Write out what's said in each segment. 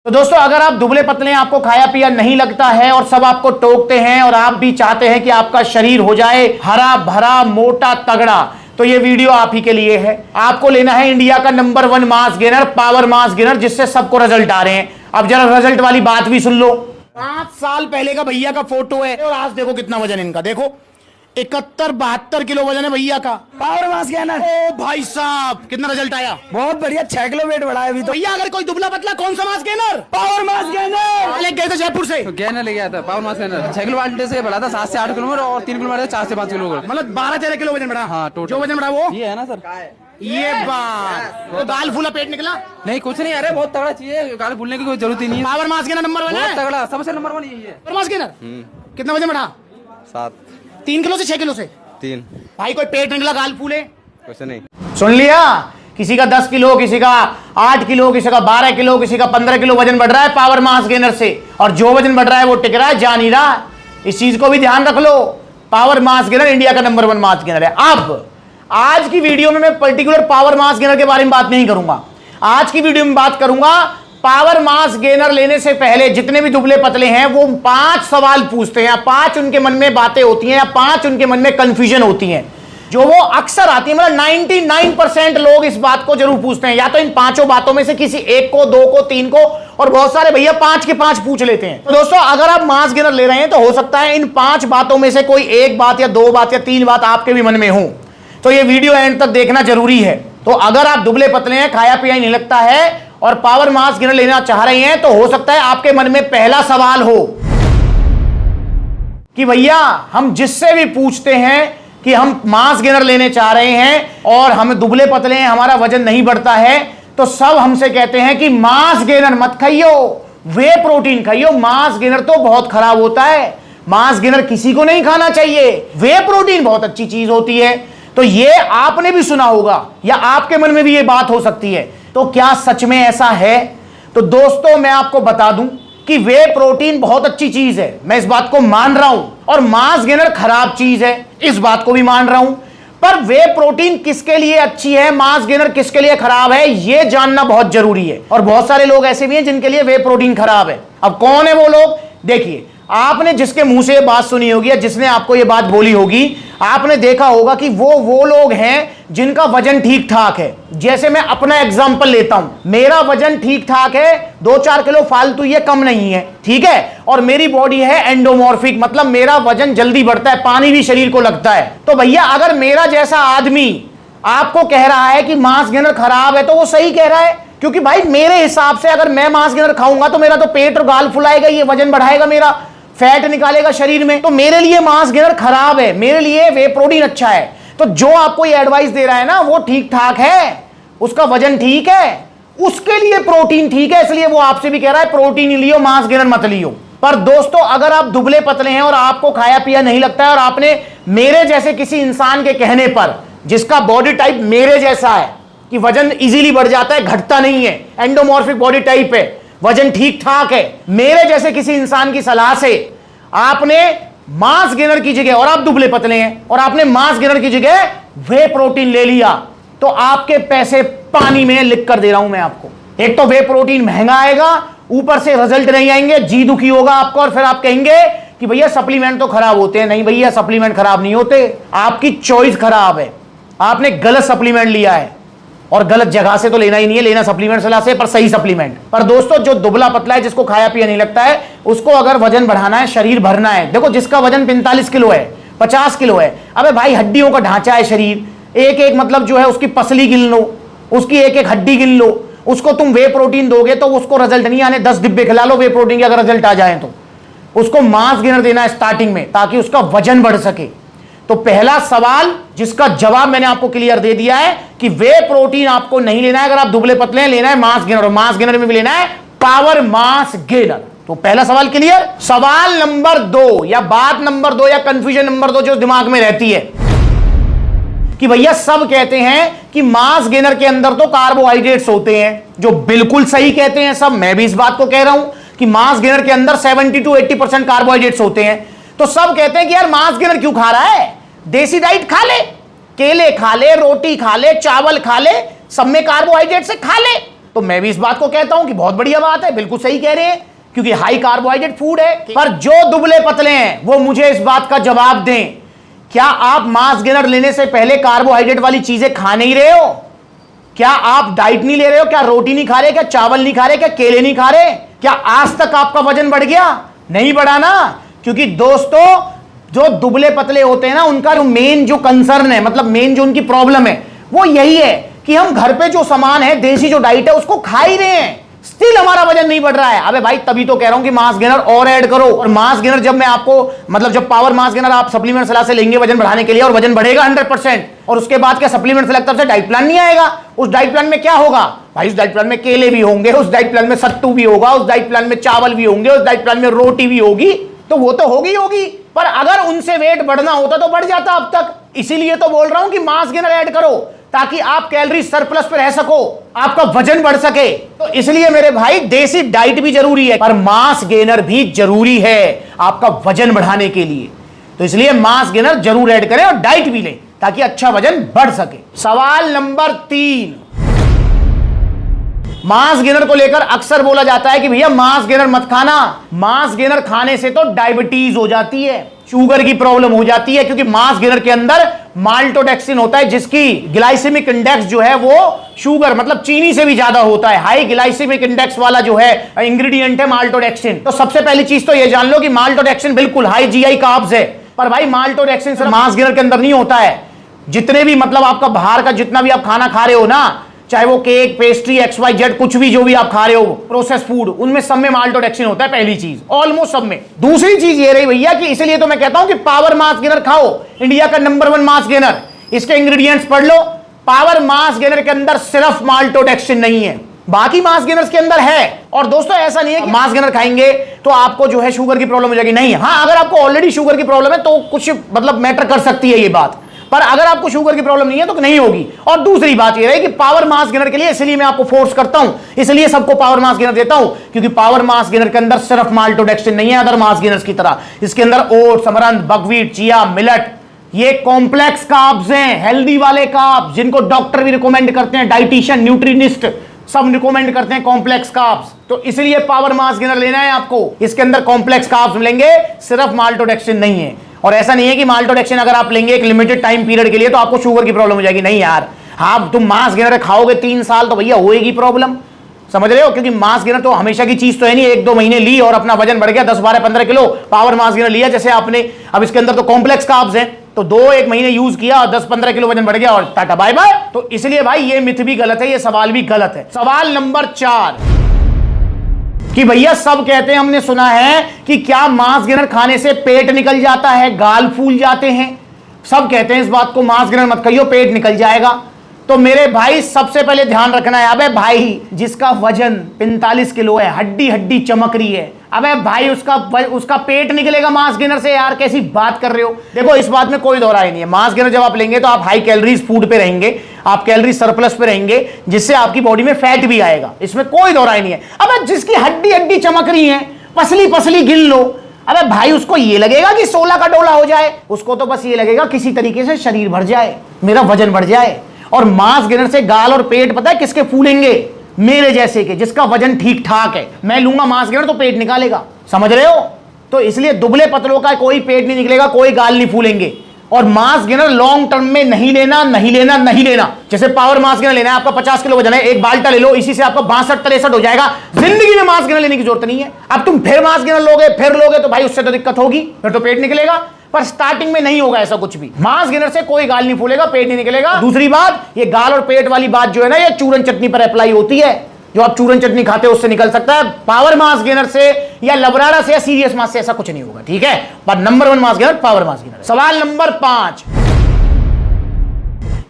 तो दोस्तों अगर आप दुबले पतले हैं, आपको खाया पिया नहीं लगता है और सब आपको टोकते हैं और आप भी चाहते हैं कि आपका शरीर हो जाए हरा भरा मोटा तगड़ा, तो ये वीडियो आप ही के लिए है। आपको लेना है इंडिया का number 1 mass gainer, power mass gainer, जिससे सबको रिजल्ट आ रहे हैं। अब जरा रिजल्ट वाली बात भी सुन लो। 5 साल पहले का भैया का फोटो है और आज देखो कितना वजन इनका, देखो 71-72 किलो वजन है भैया का। Power mass gainer. ओ भाई साहब कितना रिजल्ट आया? बहुत बढ़िया, 6 किलो वेट बढ़ा है अभी तो। भैया अगर कोई दुबला पतला कौन सा mass gainer? Power mass gainer लेके गए थे जयपुर से, तो गेनर ले गया था power mass gainer 6 kilo Walter से बढ़ा था 7 से 8 किलोमीटर और 3 किलोमीटर 4 से 5 किलोमीटर, मतलब 12-13 किलो वजन बढ़ा। हाँ, टोटल जो वजन बढ़ा वो ये है ना सर। ये बात तो दाल फूला पेट निकला नहीं कुछ नहीं, अरे बहुत तगड़ा चाहिए, गाल भूलने की कोई जरूरत ही नहीं है। पावर मास गेनर नंबर 1 बहुत है, तगड़ा, सबसे नंबर 1 यही है। Power mass gainer. कितना वजन बढ़ा? 7 3 किलो से 6 किलो से। 3 भाई कोई पेट निकला, गाल फूले? कुछ नहीं। सुन लिया, किसी का 10 किलो, किसी का 8 किलो, किसी का 12 किलो, किसी का 15 किलो वजन बढ़ रहा है पावर मास गेनर से, और जो वजन बढ़ रहा है वो टिक रहा है, जा नहीं रहा। इस चीज को भी ध्यान रख लो। पावर मास गेनर इंडिया का नंबर 1 मास गेनर है। अब आज की वीडियो में मैं पर्टिकुलर पावर मास गेनर के बारे में बात नहीं करूंगा। आज की वीडियो में बात करूंगा पावर मास गेनर लेने से पहले जितने भी दुबले पतले हैं वो 5 सवाल पूछते हैं, 5 उनके मन में बातें होती हैं, या 5 उनके मन में कंफ्यूजन होती हैं जो वो अक्सर आती है। मतलब 99% लोग इस बात को जरूर पूछते हैं, या तो इन 5 बातों में से किसी एक को, 2 को, 3 को, और बहुत सारे भैया 5 के 5 पूछ लेते हैं। तो दोस्तों अगर आप मास गेनर ले रहे हैं तो हो सकता है इन 5 बातों में से कोई एक बात या 2 बात या 3 बात आपके भी मन में हो, तो ये वीडियो एंड तक देखना जरूरी है। तो अगर आप दुबले पतले हैं, खाया पिया नहीं लगता है और पावर मास गेनर लेना चाह रहे हैं, तो हो सकता है आपके मन में पहला सवाल हो कि भैया हम जिससे भी पूछते हैं कि हम मास गेनर लेने चाह रहे हैं और हम दुबले पतले हैं, हमारा वजन नहीं बढ़ता है, तो सब हमसे कहते हैं कि मास गेनर मत खाइयो, वे प्रोटीन खाइयो। मास गेनर तो बहुत खराब होता है, मास गेनर किसी को नहीं खाना चाहिए, वे प्रोटीन बहुत अच्छी चीज होती है। तो ये आपने भी सुना होगा या आपके मन में भी ये बात हो सकती है। तो क्या सच में ऐसा है? तो दोस्तों मैं आपको बता दूं कि वे प्रोटीन बहुत अच्छी चीज है, मैं इस बात को मान रहा हूं, और मास गेनर खराब चीज है, इस बात को भी मान रहा हूं। पर वे प्रोटीन किसके लिए अच्छी है, मास गेनर किसके लिए खराब है, यह जानना बहुत जरूरी है। और बहुत सारे लोग ऐसे भी हैं जिनके लिए वे प्रोटीन खराब है। अब कौन है वो लोग? देखिए, आपने जिसके मुंह से ये बात सुनी होगी या जिसने आपको ये बात बोली होगी, आपने देखा होगा कि वो लोग हैं जिनका वजन ठीक ठाक है। जैसे मैं अपना एग्जांपल लेता हूं, मेरा वजन ठीक ठाक है, 2-4 किलो फालतू, ये कम नहीं है, ठीक है, और मेरी बॉडी है एंडोमॉर्फिक, मतलब मेरा वजन जल्दी बढ़ता है, पानी भी शरीर को लगता है। तो भैया अगर मेरा जैसा आदमी आपको कह रहा है कि मास गेनर खराब है, तो वो सही कह रहा है, क्योंकि भाई मेरे हिसाब से अगर मैं मास गेनर खाऊंगा तो मेरा तो पेट और गाल फुलाएगा, ये वजन बढ़ाएगा, मेरा फैट निकालेगा शरीर में, तो मेरे लिए मास गेनर खराब है, मेरे लिए वे प्रोटीन अच्छा है। तो जो आपको ये एडवाइस दे रहा है ना, वो ठीक ठाक है, उसका वजन ठीक है, उसके लिए प्रोटीन ठीक है, इसलिए वो आपसे भी कह रहा है प्रोटीन लियो, मास गेनर मत लियो। पर दोस्तों अगर आप दुबले पतले हैं और आपको खाया पिया नहीं लगता है और आपने मेरे जैसे किसी इंसान के कहने पर, जिसका बॉडी टाइप मेरे जैसा है कि वजन इजीली बढ़ जाता है, घटता नहीं है, एंडोमॉर्फिक बॉडी टाइप है, वजन ठीक ठाक है, मेरे जैसे किसी इंसान की सलाह से आपने मास गेनर की जगह, और आप दुबले पतले हैं और आपने मास गेनर की जगह वे प्रोटीन ले लिया, तो आपके पैसे पानी में लिख कर दे रहा हूं मैं आपको। एक तो वे प्रोटीन महंगा आएगा, ऊपर से रिजल्ट नहीं आएंगे, जी दुखी होगा आपको, और फिर आप कहेंगे कि भैया सप्लीमेंट तो खराब होते हैं। नहीं भैया, सप्लीमेंट खराब नहीं होते, आपकी चॉइस खराब है, आपने गलत सप्लीमेंट लिया है, और गलत जगह से तो लेना ही नहीं है, लेना सप्लीमेंट सलाह से, पर सही सप्लीमेंट। पर दोस्तों जो दुबला पतला है, जिसको खाया पिया नहीं लगता है, उसको अगर वजन बढ़ाना है, शरीर भरना है, देखो जिसका वजन 45 किलो है, 50 किलो है, अबे भाई हड्डियों का ढांचा है शरीर, एक एक मतलब जो है उसकी पसली गिन लो, उसकी एक एक हड्डी गिन लो, उसको तुम वे प्रोटीन दोगे तो उसको रिजल्ट नहीं आने, 10 डिब्बे खिला लो वे प्रोटीन के, अगर रिजल्ट आ जाए तो उसको मास गेनर देना है स्टार्टिंग में, ताकि उसका वजन बढ़ सके। तो पहला सवाल जिसका जवाब मैंने आपको क्लियर दे दिया है कि वे प्रोटीन आपको नहीं लेना है अगर आप दुबले पतले हैं, लेना है मास गेनर, और मास गेनर में भी लेना है पावर मास गेनर। तो पहला सवाल क्लियर। सवाल नंबर 2 या बात नंबर 2 या कंफ्यूजन नंबर 2 जो दिमाग में रहती है कि भैया सब कहते हैं कि मास गेनर के अंदर तो कार्बोहाइड्रेट्स होते हैं, जो बिल्कुल सही कहते हैं सब, मैं भी इस बात को कह रहा हूं कि मास गेनर के अंदर 70 to 80% कार्बोहाइड्रेट्स होते हैं। तो सब कहते हैं कि यार मास गेनर क्यों खा रहा है, देसी डाइट खा ले, केले खा ले, रोटी खा ले, चावल खा ले, सब में कार्बोहाइड्रेट से खा ले। तो मैं भी इस बात को कहता हूं कि बहुत बढ़िया बात है, बिल्कुल सही कह रहे हैं, क्योंकि हाई कार्बोहाइड्रेट फूड है। पर जो दुबले पतले हैं वो मुझे इस बात का जवाब दें, क्या आप मास गेनर लेने से पहले कार्बोहाइड्रेट वाली चीजें खा नहीं रहे हो? क्या आप डाइट नहीं ले रहे हो? क्या रोटी नहीं खा रहे? क्या चावल नहीं खा रहे? क्या केले नहीं खा रहे? क्या आज तक आपका वजन बढ़ गया? नहीं बढ़ा ना। क्योंकि दोस्तों, जो दुबले पतले होते हैं ना, उनका जो मेन जो कंसर्न है, मतलब मेन जो उनकी प्रॉब्लम है, वो यही है कि हम घर पे जो सामान है, देसी जो डाइट है, उसको खा ही रहे हैं, स्टिल हमारा वजन नहीं बढ़ रहा है। अबे भाई, तभी तो कह रहा हूं कि मास गेनर और ऐड करो। और मास गेनर जब मैं आपको, मतलब जब पावर मास गेनर आप सप्लीमेंट सलाह से लेंगे वजन बढ़ाने के लिए, और वजन बढ़ेगा 100%, और उसके बाद क्या सप्लीमेंट से तरफ से डाइट प्लान नहीं आएगा? उस डाइट प्लान में क्या होगा भाई? उस डाइट प्लान में केले भी होंगे, उस डाइट प्लान में सत्तू भी होगा, उस डाइट प्लान में चावल भी होंगे, उस डाइट प्लान में रोटी भी होगी। तो वो तो होगी। पर अगर उनसे वेट बढ़ना होता तो बढ़ जाता अब तक। इसीलिए तो बोल रहा हूं कि मास गेनर ऐड करो, ताकि आप कैलोरी सरप्लस पे रह सको, आपका वजन बढ़ सके। तो इसलिए मेरे भाई, देसी डाइट भी जरूरी है, पर मास गेनर भी जरूरी है आपका वजन बढ़ाने के लिए। तो इसलिए मास गेनर जरूर ऐड करें और डाइट भी लें, ताकि अच्छा वजन बढ़ सके। सवाल नंबर 3, मास गेनर को लेकर अक्सर बोला जाता है कि भैया मास गेनर मत खाना, मास गेनर खाने से तो डायबिटीज हो जाती है, शुगर की प्रॉब्लम हो जाती है, क्योंकि मास गेनर के अंदर माल्टोडेक्सिन होता है, जिसकी ग्लाइसेमिक इंडेक्स जो है वो शुगर मतलब चीनी से भी ज्यादा होता है। हाई ग्लाइसेमिक इंडेक्स वाला जो है इंग्रेडिएंट है माल्टोडेक्सिन। तो सबसे पहली चीज तो ये जान लो कि माल्टोडेक्सिन बिल्कुल हाई जीआई कार्ब्स है। पर भाई, माल्टोडेक्सिन सिर्फ मास गेनर के अंदर नहीं होता है। जितने भी, मतलब आपका बाहर का जितना भी आप खाना खा रहे हो ना, चाहे वो केक, पेस्ट्री, XYZ, कुछ भी जो भी आप खा रहे हो, प्रोसेस फूड, उनमें सब में माल्टोडेक्सिन होता है, पहली चीज, ऑलमोस्ट सब में। दूसरी चीज ये रही भैया कि इसलिए तो मैं कहता हूं कि पावर मास गेनर खाओ, इंडिया का नंबर 1 मास गेनर। इसके इंग्रेडिएंट्स पढ़ लो। पावर मास गेनर के अंदर सिर्फ माल्टोडेक्सिन नहीं है, बाकी मास गेनर्स के अंदर है। और दोस्तों, ऐसा नहीं है कि मास गेनर खाएंगे तो आपको जो है शुगर की प्रॉब्लम हो जाएगी, नहीं। हाँ, अगर आपको ऑलरेडी शुगर की प्रॉब्लम है तो कुछ मतलब मैटर कर सकती है ये बात, पर अगर आपको शुगर की प्रॉब्लम नहीं है तो नहीं होगी। और दूसरी बात ये रही कि पावर मास गेनर के लिए, इसलिए मैं आपको फोर्स करता हूं, इसलिए सबको पावर मास गेनर देता हूं, क्योंकि पावर मास गेनर के अंदर सिर्फ माल्टोडेक्सिन नहीं है अदर मास गेनर्स की तरह। इसके अंदर oats, amaranth, buckwheat, chia, millet, ये कॉम्प्लेक्स कार्ब्स हैं, हेल्दी वाले कार्ब्स, जिनको डॉक्टर भी रिकमेंड करते हैं, डाइटिशियन, न्यूट्रिनिस्ट सब रिकमेंड करते हैं कॉम्प्लेक्स कार्ब्स। तो इसलिए पावर मास गेनर लेना है आपको। इसके अंदर कॉम्प्लेक्स कार्ब्स मिलेंगे, सिर्फ माल्टोडेक्सिन नहीं है। और ऐसा नहीं है कि माल्टोडेक्सिन अगर आप लेंगे एक लिमिटेड टाइम पीरियड के लिए तो आपको शुगर की प्रॉब्लम हो जाएगी, नहीं यार। हाँ, तुम मास गेनर खाओगे 3 साल तो भैया होएगी प्रॉब्लम, समझ रहे हो? क्योंकि मास गेनर तो हमेशा की चीज तो है नहीं, 1-2 महीने ली और अपना वजन बढ़ गया 10, 12, 15 किलो, पावर मास गेनर लिया जैसे आपने। अब इसके अंदर तो कॉम्प्लेक्स कार्ब्स हैं, तो 2-1 महीने यूज किया और 10-15 किलो वजन बढ़ गया और टाटा बाय बाय। तो इसलिए भाई, ये मिथ भी गलत है, ये सवाल भी गलत है। सवाल नंबर 4 कि भैया, सब कहते हैं, हमने सुना है कि क्या मास गेनर खाने से पेट निकल जाता है, गाल फूल जाते हैं। सब कहते हैं इस बात को, मास गेनर मत खाइयो, पेट निकल जाएगा। तो मेरे भाई, सबसे पहले ध्यान रखना है, अबे भाई, जिसका वजन 45 किलो है, हड्डी हड्डी चमक रही है, अबे भाई उसका पेट निकलेगा मास गेनर से? यार कैसी बात कर रहे हो? देखो, इस बात में कोई दो राय नहीं है। मास गेनर जब आप लेंगे तो आप हाई कैलोरीज फूड पे रहेंगे, आप कैलोरी सरप्लस पे रहेंगे, जिससे आपकी बॉडी में फैट भी आएगा, इसमें कोई दो राय नहीं है। अबे जिसकी हड्डी हड्डी चमक रही है, पसली पसली गिन लो, अबे भाई उसको ये लगेगा कि 16 का डोला हो जाए, उसको तो बस ये लगेगा किसी तरीके से शरीर भर जाए, मेरा वजन बढ़ जाए। और मास गेनर से गाल और पेट पता है किसके फूलेंगे? मेरे जैसे के, जिसका वजन ठीक ठाक है। मैं लूंगा मास गेनर तो पेट निकालेगा, समझ रहे हो? तो इसलिए दुबले पतलों का कोई पेट नहीं निकलेगा, कोई गाल नहीं फूलेंगे। और मास गेनर लॉन्ग टर्म में नहीं लेना, नहीं लेना, नहीं लेना। जैसे पावर मास गेनर लेना है, आपका 50 किलो वजन है, एक बाल्टा ले लो, इसी से आपका 62-63 हो जाएगा। जिंदगी में मास गेनर लेने की जरूरत नहीं है। अब तुम फिर मास गेनर लोगे, फिर लोगे तो भाई उससे तो दिक्कत होगी, फिर तो पेट निकलेगा। पर स्टार्टिंग में नहीं होगा ऐसा कुछ भी। मास गेनर से कोई गाल नहीं फूलेगा, पेट नहीं निकलेगा। दूसरी बात, ये गाल और पेट वाली बात जो है ना, ये चूरन चटनी पर अप्लाई होती है। जो आप चूरन चटनी खाते हो उससे निकल सकता है, पावर मास गेनर से या लबराड़ा से या सीरियस मास से ऐसा कुछ नहीं होगा, ठीक है? पर number 1 mass gainer power mass gainer. सवाल नंबर 5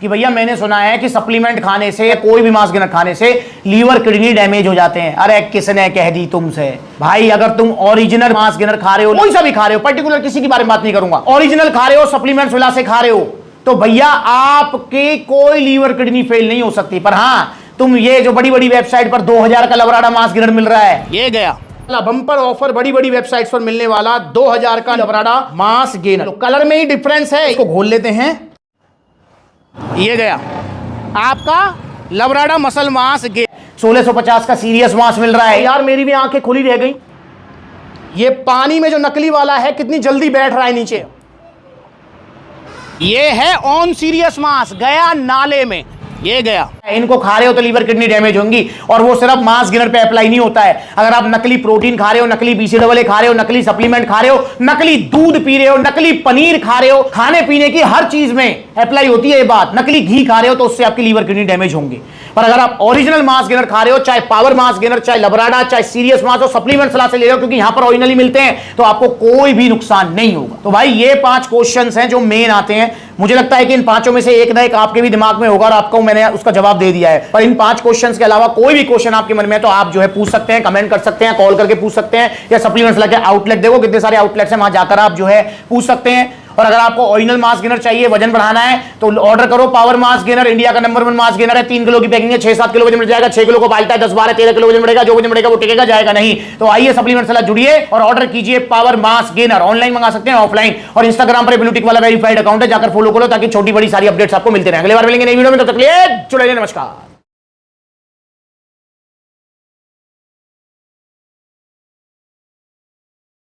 कि भैया, मैंने सुना है कि सप्लीमेंट खाने से, कोई भी मास गेनर खाने से लीवर किडनी डैमेज हो जाते हैं। अरे किसने कह दी तुमसे? भाई, अगर तुम ओरिजिनल मास गेनर खा रहे हो, कोई सा भी खा रहे हो, पर्टिकुलर किसी की बारे में बात नहीं करूंगा, ओरिजिनल खा रहे हो, सप्लीमेंट्स मिला से खा रहे हो, तो भैया आपके कोई लीवर किडनी फेल नहीं हो सकती। पर हाँ, तुम ये जो बड़ी बड़ी वेबसाइट पर 2000 का लबराड़ा मास गेनर मिल रहा है, ये गया बम्पर ऑफर, बड़ी बड़ी वेबसाइट्स पर मिलने वाला 2000 का लबराड़ा मास गेनर। कलर में ही डिफरेंस है, इसको खोल लेते हैं। ये गया आपका लबराड़ा मसल मास गेनर। 1650 का सीरियस मास मिल रहा है। यार मेरी भी आंखें खुली रह गई। ये पानी में जो नकली वाला है कितनी जल्दी बैठ रहा है नीचे। ये है ऑन सीरियस मास, गया नाले में, ये गया। इनको खा रहे हो तो लीवर किडनी डैमेज होंगी। और वो सिर्फ मास गेनर पे अप्लाई नहीं होता है। अगर आप नकली प्रोटीन खा रहे हो, नकली BCAA खा रहे हो, नकली सप्लीमेंट खा रहे हो, नकली दूध पी रहे हो, नकली पनीर खा रहे हो, खाने पीने की हर चीज में अप्लाई होती है ये बात। नकली घी खा रहे हो तो उससे आपकी लीवर किडनी डैमेज होंगे। पर अगर आप ओरिजिनल मास गेनर खा रहे हो, चाहे पावर मास गेनर, चाहे लबराडा, चाहे सीरियस मास हो, सप्लीमेंट सलाह से ले रहे हो क्योंकि यहां पर ओरिजिनली मिलते हैं, तो आपको कोई भी नुकसान नहीं होगा। तो भाई ये 5 क्वेश्चंस हैं जो मेन आते हैं। मुझे लगता है कि इन 5 में से एक ना एक आपके भी दिमाग में होगा और आपको मैंने उसका जवाब दे दिया है। पर इन 5 क्वेश्चंस के अलावा कोई भी क्वेश्चन आपके मन में है तो आप जो है पूछ सकते हैं, कमेंट कर सकते हैं, कॉल करके पूछ सकते हैं, या सप्लीमेंट्स लगे आउटलेट, देखो कितने सारे आउटलेट्स हैं, वहां जाकर आप जो है पूछ सकते हैं। और अगर आपको ओरिजिनल मास गेनर चाहिए, वजन बढ़ाना है, तो ऑर्डर करो पावर मास गेनर। इंडिया का नंबर 1 मास गेनर है। 3 किलो की पैकिंग है, 6-7 किलो वजन बढ़ जाएगा। 6 किलो को बांटता है, 10-12-13 किलो वजन बढ़ेगा। जो वजन बढ़ेगा वो टिकेगा, जाएगा नहीं। तो आइए सप्लीमेंट सलाह जुड़िए और ऑर्डर कीजिए पावर मास गेनर। ऑनलाइन मंगा सकते हैं, ऑफलाइन। और इंस्टाग्राम पर ब्लूटिक वाला वेरीफाइड अकाउंट है, जाकर फॉलो करो ताकि छोटी बड़ी सारी अपडेट्स आपको मिलते रहे। अगले बार मिलेंगे नई वीडियो में, तब तक के लिए जुड़े रहिए। नमस्कार।